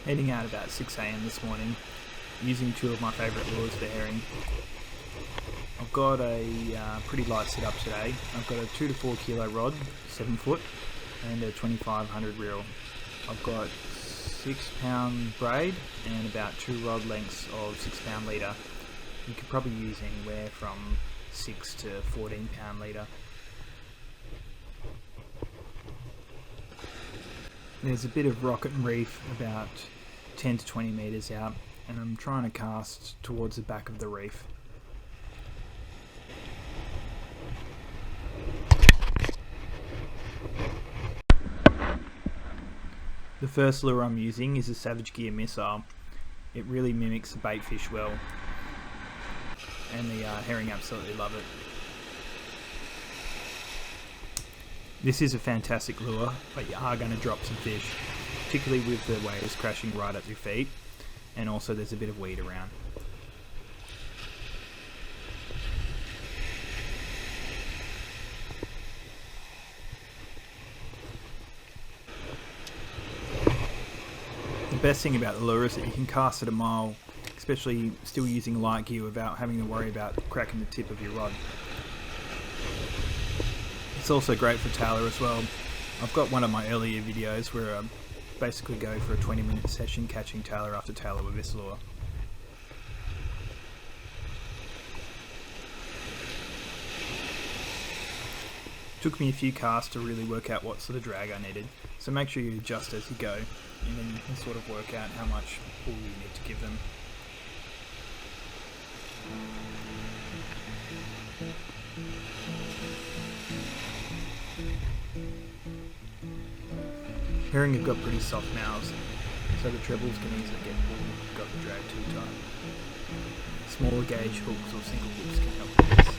Heading out about 6 AM this morning, using two of my favourite lures for herring. I've got a pretty light setup today. I've got a 2 to 4 kilo rod, 7 foot, and a 2500 reel. I've got 6 pound braid and about 2 rod lengths of 6 pound leader. You could probably use anywhere from 6 to 14 pound leader. There's a bit of rocket and reef about 10 to 20 metres out, and I'm trying to cast towards the back of the reef. The first lure I'm using is a Savage Gear missile. It really mimics the bait fish well, and the herring absolutely love it. This is a fantastic lure, but you are going to drop some fish, particularly with the waves crashing right at your feet, and also there's a bit of weed around. The best thing about the lure is that you can cast at a mile, especially still using light gear without having to worry about cracking the tip of your rod. It's also great for tailor as well. I've got one of my earlier videos where I basically go for a 20-minute session catching tailor after tailor with this lure. Took me a few casts to really work out what sort of drag I needed, so make sure you adjust as you go, and then you can sort of work out how much pull you need to give them. Herring have got pretty soft mouths, so the trebles can easily get pulled if you've got the drag too tight. Smaller gauge hooks or single hooks can help with this.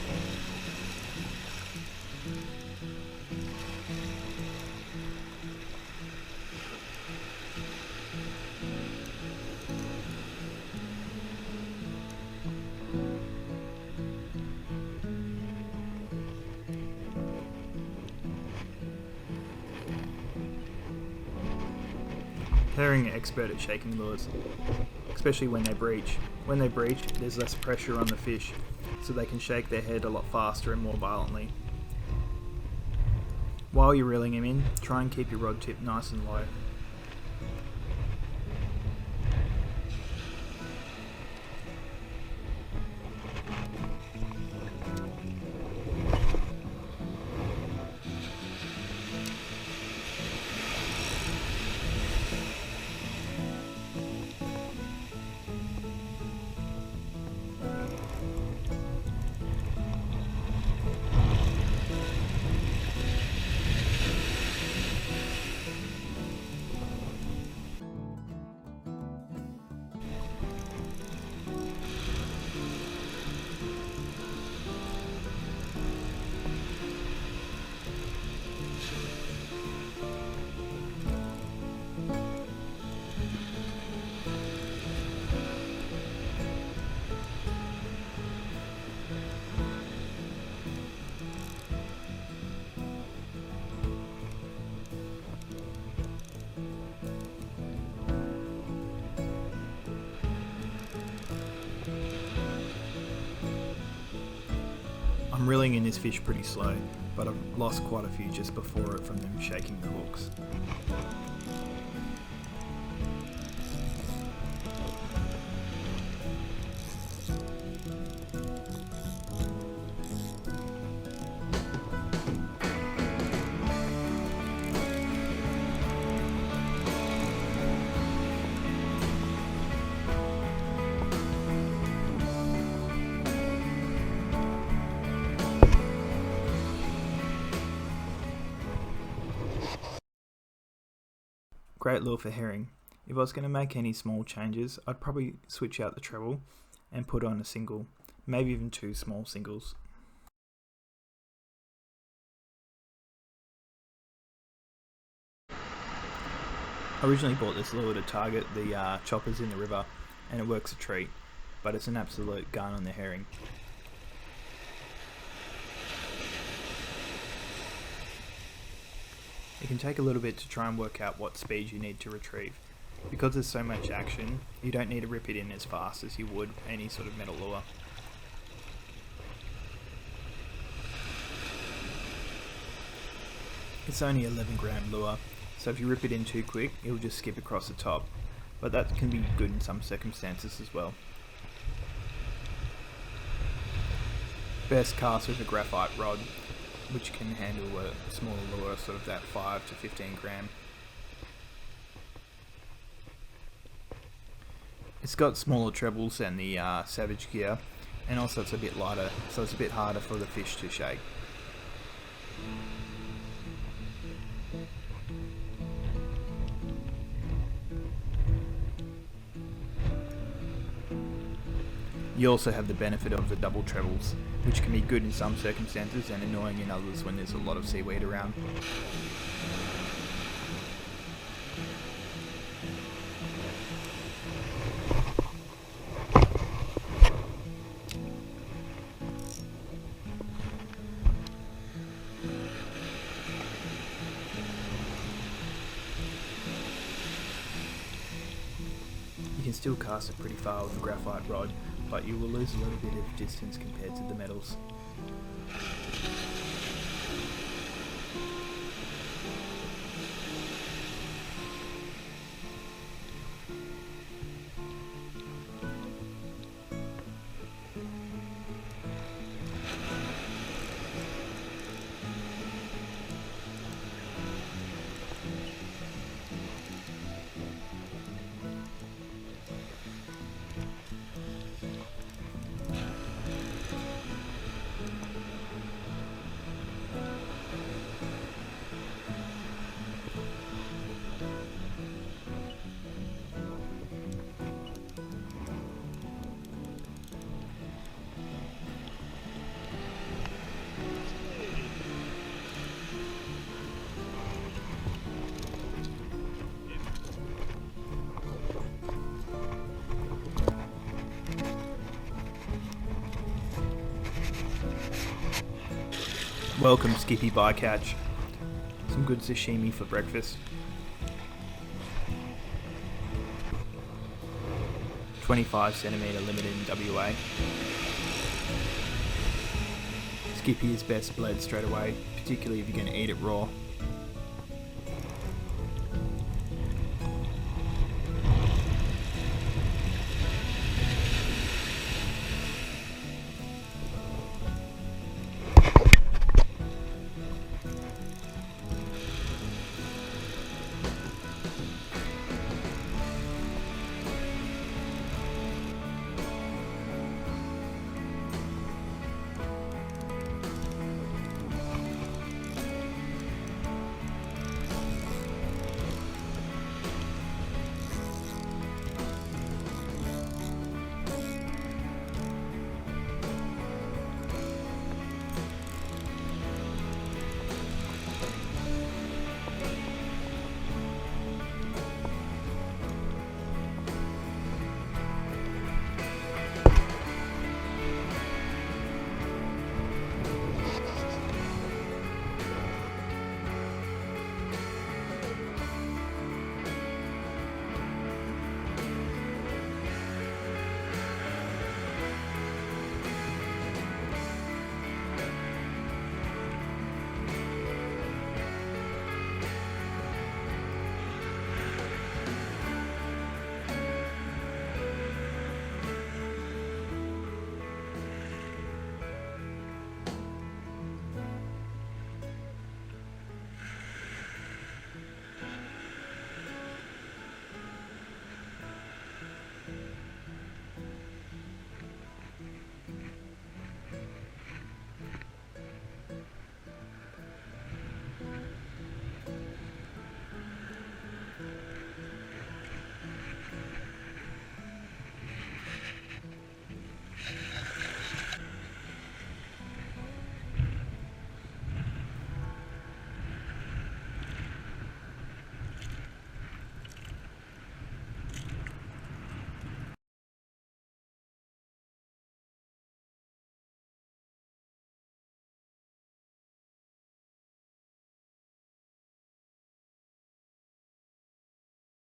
Herring are expert at shaking lures, especially when they breach. When they breach, there's less pressure on the fish, so they can shake their head a lot faster and more violently. While you're reeling them in, try and keep your rod tip nice and low. I'm reeling in this fish pretty slow, but I've lost quite a few just before it from them shaking the hooks. Great lure for herring. If I was going to make any small changes, I'd probably switch out the treble and put on a single, maybe even 2 small singles. I originally bought this lure to target the choppers in the river, and it works a treat, but it's an absolute gun on the herring. It can take a little bit to try and work out what speed you need to retrieve. Because there's so much action, you don't need to rip it in as fast as you would any sort of metal lure. It's only 11 gram lure, so if you rip it in too quick, it'll just skip across the top, but that can be good in some circumstances as well. Best cast with a graphite rod, which can handle a smaller lure, sort of that 5 to 15 gram. It's got smaller trebles than the Savage gear, and also it's a bit lighter, so it's a bit harder for the fish to shake. You also have the benefit of the double trebles, which can be good in some circumstances and annoying in others when there's a lot of seaweed around. You can still cast it pretty far with a graphite rod, but you will lose a little bit of distance compared to the metals. Welcome, Skippy bycatch. Some good sashimi for breakfast. 25cm limited in WA. Skippy is best bled straight away, particularly if you're going to eat it raw.